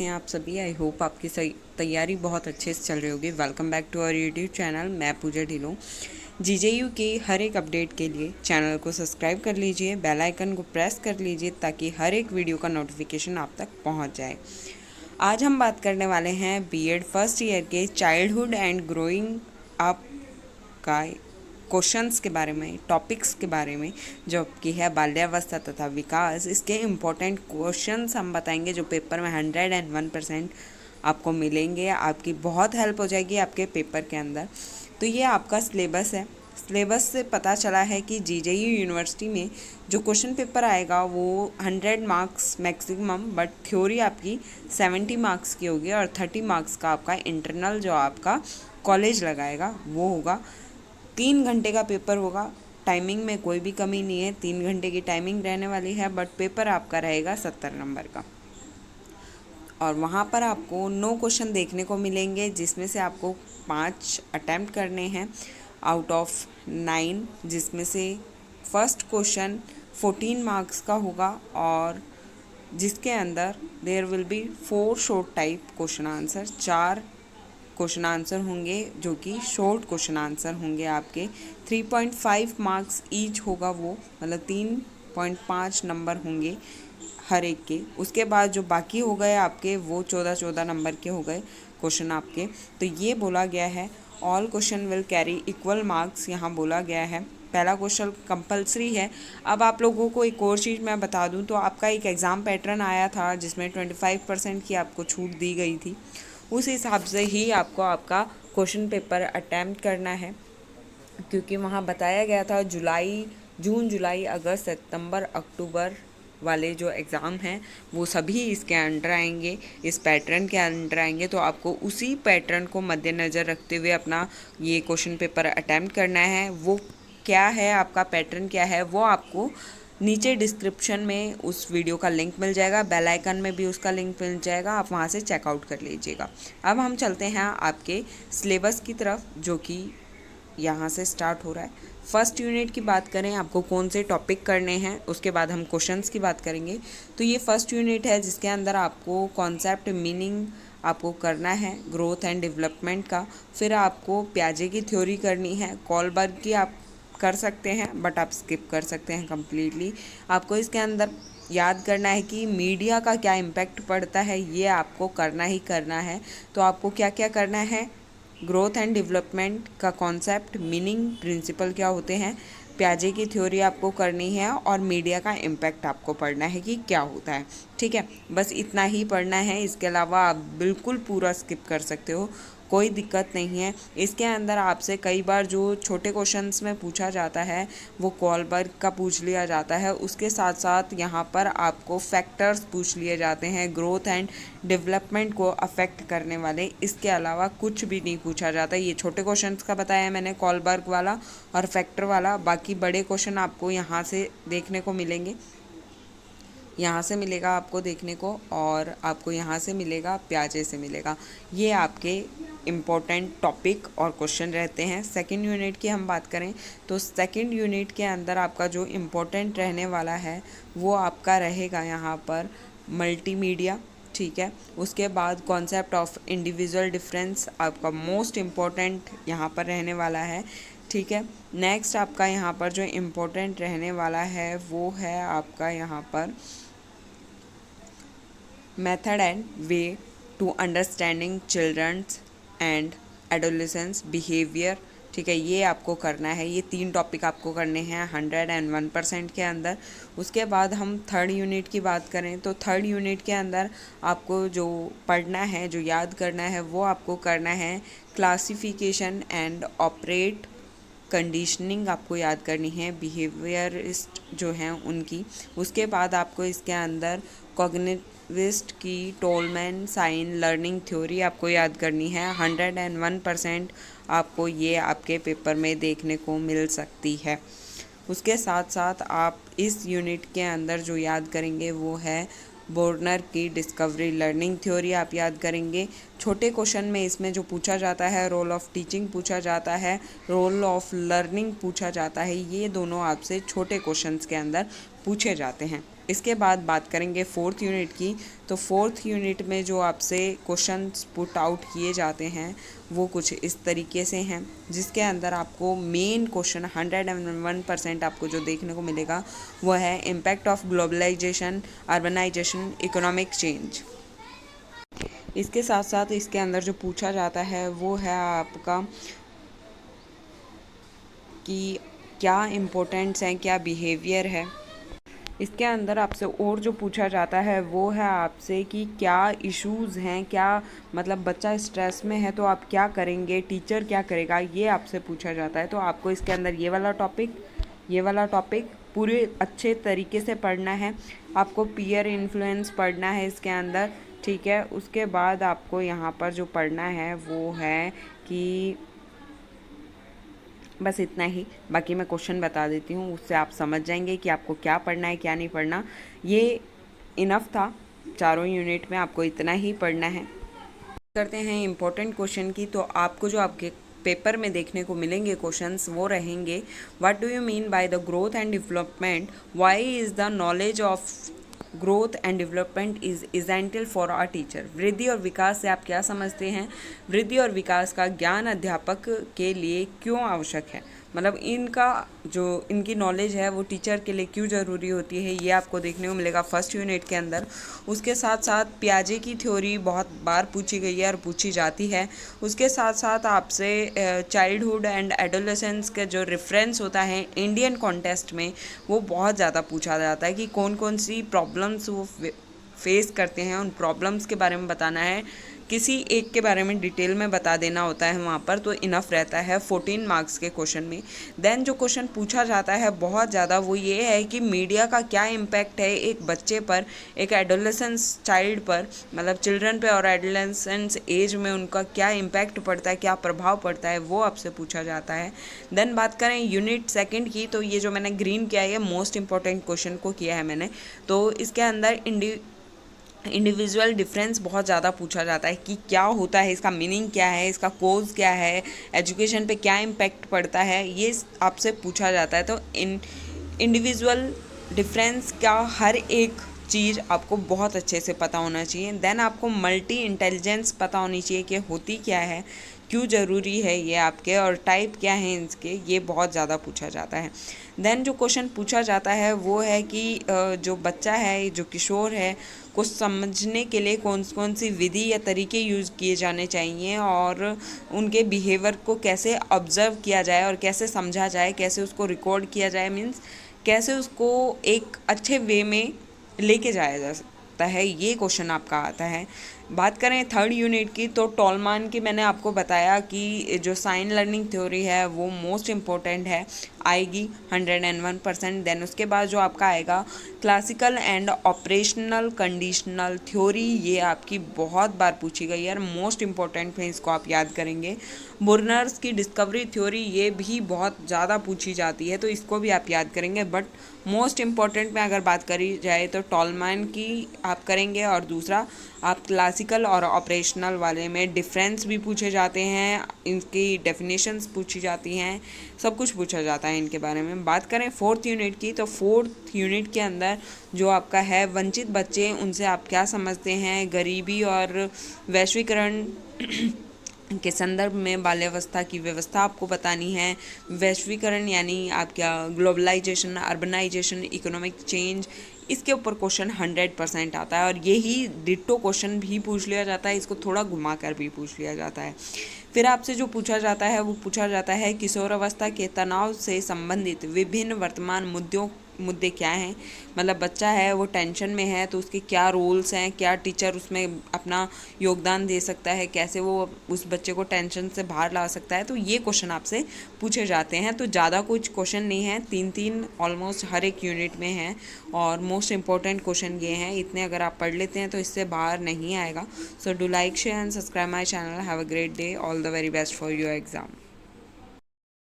हैं आप सभी। आई होप आपकी सही तैयारी बहुत अच्छे से चल रही होगी। Welcome back to our YouTube channel. मैं पूजा ढिलों। जीजेयू के हर एक अपडेट के लिए चैनल को सब्सक्राइब कर लीजिए, बेल आइकन को प्रेस कर लीजिए ताकि हर एक वीडियो का नोटिफिकेशन आप तक पहुंच जाए। आज हम बात करने वाले हैं बीएड फर्स्ट ईयर के चाइल्डहुड एंड ग्रोइंग अप का क्वेश्चंस के बारे में, टॉपिक्स के बारे में, जो कि है बाल्यावस्था तथा विकास। इसके इम्पोर्टेंट क्वेश्चंस हम बताएंगे जो पेपर में 101% आपको मिलेंगे। आपकी बहुत हेल्प हो जाएगी आपके पेपर के अंदर। तो ये आपका सिलेबस है। सिलेबस से पता चला है कि जीजेयू यूनिवर्सिटी में जो क्वेश्चन पेपर आएगा वो 100 मार्क्स मैक्सिमम, बट थ्योरी आपकी 70 मार्क्स की होगी और 30 मार्क्स का आपका इंटरनल जो आपका कॉलेज लगाएगा वो होगा। 3 घंटे का पेपर होगा। टाइमिंग में कोई भी कमी नहीं है, 3 घंटे की टाइमिंग रहने वाली है, बट पेपर आपका रहेगा 70 नंबर का। और वहाँ पर आपको 9 क्वेश्चन देखने को मिलेंगे जिसमें से आपको 5 अटैम्प्ट करने हैं आउट ऑफ 9, जिसमें से फर्स्ट क्वेश्चन 14 मार्क्स का होगा और जिसके अंदर there will be 4 short type question answer. 4 question answer होंगे जो कि शॉर्ट क्वेश्चन आंसर होंगे आपके। 3.5 मार्क्स ईच होगा वो, मतलब 3.5 नंबर होंगे हर एक के। उसके बाद जो बाकी हो गए आपके वो 14 नंबर के हो गए क्वेश्चन आपके। तो ये बोला गया है all question will carry equal marks, यहाँ बोला गया है। पहला क्वेश्चन कंपलसरी है। अब आप लोगों को एक और चीज़ मैं बता दूं तो आपका एक एग्ज़ाम पैटर्न आया था जिसमें 25% की आपको छूट दी गई थी। उस हिसाब से ही आपको आपका क्वेश्चन पेपर अटैम्प्ट करना है, क्योंकि वहाँ बताया गया था जून जुलाई अगस्त सितंबर अक्टूबर वाले जो एग्ज़ाम हैं वो सभी इसके अंडर आएंगे, इस पैटर्न के अंडर आएंगे। तो आपको उसी पैटर्न को मद्देनज़र रखते हुए अपना ये क्वेश्चन पेपर अटैम्प्ट करना है। वो क्या है, आपका पैटर्न क्या है, वो आपको नीचे डिस्क्रिप्शन में उस वीडियो का लिंक मिल जाएगा, बेल आइकन में भी उसका लिंक मिल जाएगा, आप वहाँ से चेकआउट कर लीजिएगा। अब हम चलते हैं आपके सिलेबस की तरफ जो कि यहाँ से स्टार्ट हो रहा है। फर्स्ट यूनिट की बात करें, आपको कौन से टॉपिक करने हैं, उसके बाद हम क्वेश्चंस की बात करेंगे। तो ये फर्स्ट यूनिट है जिसके अंदर आपको कॉन्सेप्ट मीनिंग आपको करना है ग्रोथ एंड डेवलपमेंट का। फिर आपको प्याजे की थ्योरी करनी है, कॉलबर्ग की आप कर सकते हैं बट आप स्किप कर सकते हैं कम्प्लीटली। आपको इसके अंदर याद करना है कि मीडिया का क्या इम्पैक्ट पड़ता है, ये आपको करना ही करना है। तो आपको क्या क्या करना है, ग्रोथ एंड डेवलपमेंट का कॉन्सेप्ट, मीनिंग, प्रिंसिपल क्या होते हैं, प्याजे की थ्योरी आपको करनी है और मीडिया का इम्पैक्ट आपको पढ़ना है कि क्या होता है। ठीक है, बस इतना ही पढ़ना है। इसके अलावा आप बिल्कुल पूरा स्किप कर सकते हो, कोई दिक्कत नहीं है। इसके अंदर आपसे कई बार जो छोटे क्वेश्चंस में पूछा जाता है वो कॉलबर्ग का पूछ लिया जाता है, उसके साथ साथ यहाँ पर आपको फैक्टर्स पूछ लिए जाते हैं ग्रोथ एंड डेवलपमेंट को अफेक्ट करने वाले। इसके अलावा कुछ भी नहीं पूछा जाता। ये छोटे क्वेश्चंस का बताया मैंने, कॉलबर्ग वाला और फैक्टर वाला। बाकी बड़े क्वेश्चन आपको यहाँ से देखने को मिलेंगे, यहाँ से मिलेगा आपको देखने को, और आपको यहाँ से मिलेगा, प्याजे से मिलेगा। ये आपके इम्पोर्टेंट टॉपिक और क्वेश्चन रहते हैं। सेकंड यूनिट की हम बात करें तो सेकंड यूनिट के अंदर आपका जो इम्पोर्टेंट रहने वाला है वो आपका रहेगा यहाँ पर मल्टीमीडिया। ठीक है, उसके बाद कॉन्सेप्ट ऑफ इंडिविजुअल डिफरेंस आपका मोस्ट इम्पोर्टेंट यहाँ पर रहने वाला है। ठीक है, नेक्स्ट आपका यहाँ पर जो इम्पोर्टेंट रहने वाला है वो है आपका यहाँ पर method and way to understanding childrens and adolescence behaviour. ठीक है, ये आपको करना है। ये 3 टॉपिक आपको करने हैं 101% के अंदर। उसके बाद हम थर्ड यूनिट की बात करें तो थर्ड यूनिट के अंदर आपको जो पढ़ना है, जो याद करना है, वो आपको करना है क्लासिफिकेशन एंड ऑपरेट कंडीशनिंग आपको याद करनी है, बिहेवियरिस्ट जो हैं उनकी। उसके बाद आपको इसके अंदर कॉग्निटिविस्ट की टोलमैन साइन लर्निंग थ्योरी आपको याद करनी है। 101% आपको ये आपके पेपर में देखने को मिल सकती है। उसके साथ साथ आप इस यूनिट के अंदर जो याद करेंगे वो है बोर्नर की डिस्कवरी लर्निंग थ्योरी आप याद करेंगे। छोटे क्वेश्चन में इसमें जो पूछा जाता है, रोल ऑफ टीचिंग पूछा जाता है, रोल ऑफ लर्निंग पूछा जाता है। ये दोनों आपसे छोटे क्वेश्चंस के अंदर पूछे जाते हैं। इसके बाद बात करेंगे फोर्थ यूनिट की। तो फोर्थ यूनिट में जो आपसे क्वेश्चंस पुट आउट किए जाते हैं वो कुछ इस तरीके से हैं, जिसके अंदर आपको मेन क्वेश्चन 101% आपको जो देखने को मिलेगा वो है impact of globalisation, urbanisation, economic change. इसके साथ साथ इसके अंदर जो पूछा जाता है वो है आपका कि क्या इम्पोर्टेंट्स हैं, क्या बिहेवियर है। इसके अंदर आपसे और जो पूछा जाता है वो है आपसे कि क्या इश्यूज़ हैं, क्या मतलब बच्चा स्ट्रेस में है तो आप क्या करेंगे, टीचर क्या करेगा, ये आपसे पूछा जाता है। तो आपको इसके अंदर ये वाला टॉपिक पूरे अच्छे तरीके से पढ़ना है। आपको पीयर इन्फ्लुएंस पढ़ना है इसके अंदर, ठीक है। उसके बाद आपको यहाँ पर जो पढ़ना है वो है कि बस इतना ही। बाकी मैं क्वेश्चन बता देती हूँ, उससे आप समझ जाएंगे कि आपको क्या पढ़ना है क्या नहीं पढ़ना। ये इनफ था, चारों यूनिट में आपको इतना ही पढ़ना है। करते हैं इम्पोर्टेंट क्वेश्चन की। तो आपको जो आपके पेपर में देखने को मिलेंगे क्वेश्चंस वो रहेंगे, what do you mean by the growth and development, why is the knowledge of growth and development is essential for our teacher. वृद्धि और विकास से आप क्या समझते हैं, वृद्धि और विकास का ज्ञान अध्यापक के लिए क्यों आवश्यक है, मतलब इनका जो इनकी नॉलेज है वो टीचर के लिए क्यों ज़रूरी होती है, ये आपको देखने को मिलेगा फर्स्ट यूनिट के अंदर। उसके साथ साथ पियाजे की थ्योरी बहुत बार पूछी गई है और पूछी जाती है। उसके साथ साथ आपसे चाइल्डहुड एंड एडोलेसेंस का जो रेफरेंस होता है इंडियन कॉन्टेस्ट में वो बहुत ज़्यादा पूछा जाता है कि कौन कौन सी प्रॉब्लम्स वो फेस करते हैं, उन प्रॉब्लम्स के बारे में बताना है। किसी एक के बारे में डिटेल में बता देना होता है वहाँ पर, तो इनफ रहता है 14 मार्क्स के क्वेश्चन में। देन जो क्वेश्चन पूछा जाता है बहुत ज़्यादा वो ये है कि मीडिया का क्या इम्पैक्ट है एक बच्चे पर, एक एडोलेसेंस चाइल्ड पर, मतलब चिल्ड्रन पे और एडोलेसेंस एज में उनका क्या इम्पैक्ट पड़ता है, क्या प्रभाव पड़ता है, वो आपसे पूछा जाता है। देन बात करें यूनिट सेकेंड की, तो ये जो मैंने ग्रीन किया है मोस्ट इंपॉर्टेंट क्वेश्चन को किया है मैंने। तो इसके अंदर इंडिविजुअल डिफरेंस बहुत ज़्यादा पूछा जाता है कि क्या होता है, इसका मीनिंग क्या है, इसका कोज क्या है, एजुकेशन पे क्या इम्पैक्ट पड़ता है, ये आपसे पूछा जाता है। तो इंडिविजुअल डिफरेंस का हर एक चीज़ आपको बहुत अच्छे से पता होना चाहिए। देन आपको मल्टी इंटेलिजेंस पता होनी चाहिए कि होती क्या है, क्यों ज़रूरी है ये आपके, और टाइप क्या है इसके, ये बहुत ज़्यादा पूछा जाता है। देन जो क्वेश्चन पूछा जाता है वो है कि जो बच्चा है, जो किशोर है, को समझने के लिए कौन कौन सी विधि या तरीके यूज़ किए जाने चाहिए और उनके बिहेवियर को कैसे ऑब्ज़र्व किया जाए और कैसे समझा जाए, कैसे उसको रिकॉर्ड किया जाए, मीन्स कैसे उसको एक अच्छे वे में लेके जाया जा सकता है, ये क्वेश्चन आपका आता है। बात करें थर्ड यूनिट की, तो टॉलमान की मैंने आपको बताया कि जो साइन लर्निंग थ्योरी है वो मोस्ट इम्पोर्टेंट है, आएगी 101%। देन उसके बाद जो आपका आएगा classical and operational conditional theory, ये आपकी बहुत बार पूछी गई है और मोस्ट इम्पोर्टेंट है, इसको आप याद करेंगे। बुर्नर्स की डिस्कवरी थ्योरी, ये भी बहुत ज़्यादा पूछी जाती है, तो इसको भी आप याद करेंगे। बट मोस्ट इम्पॉर्टेंट में अगर बात करी जाए तो टॉलमान की आप करेंगे, और दूसरा आप क्लासिकल और ऑपरेशनल वाले में डिफरेंस भी पूछे जाते हैं, इनकी डेफिनेशंस पूछी जाती हैं, सब कुछ पूछा जाता है इनके बारे में। बात करें फोर्थ यूनिट की, तो फोर्थ यूनिट के अंदर जो आपका है वंचित बच्चे, उनसे आप क्या समझते हैं, गरीबी और वैश्वीकरण के संदर्भ में बाल्यावस्था की व्यवस्था आपको बतानी है। वैश्वीकरण यानी आप क्या, ग्लोबलाइजेशन, अर्बनाइजेशन, इकोनॉमिक चेंज, इसके ऊपर क्वेश्चन 100% आता है और यही डिट्टो क्वेश्चन भी पूछ लिया जाता है, इसको थोड़ा घुमा कर भी पूछ लिया जाता है। फिर आपसे जो पूछा जाता है वो पूछा जाता है किशोरावस्था के तनाव से संबंधित विभिन्न वर्तमान मुद्दे क्या हैं, मतलब बच्चा है वो टेंशन में है तो उसके क्या रोल्स हैं, क्या टीचर उसमें अपना योगदान दे सकता है, कैसे वो उस बच्चे को टेंशन से बाहर ला सकता है, तो ये क्वेश्चन आपसे पूछे जाते हैं। तो ज़्यादा कुछ क्वेश्चन नहीं है, 3-3 ऑलमोस्ट हर एक यूनिट में हैं और मोस्ट इंपॉर्टेंट क्वेश्चन ये हैं। इतने अगर आप पढ़ लेते हैं तो इससे बाहर नहीं आएगा। So do like, share and subscribe my channel. Have a great day, all the very best for your exam.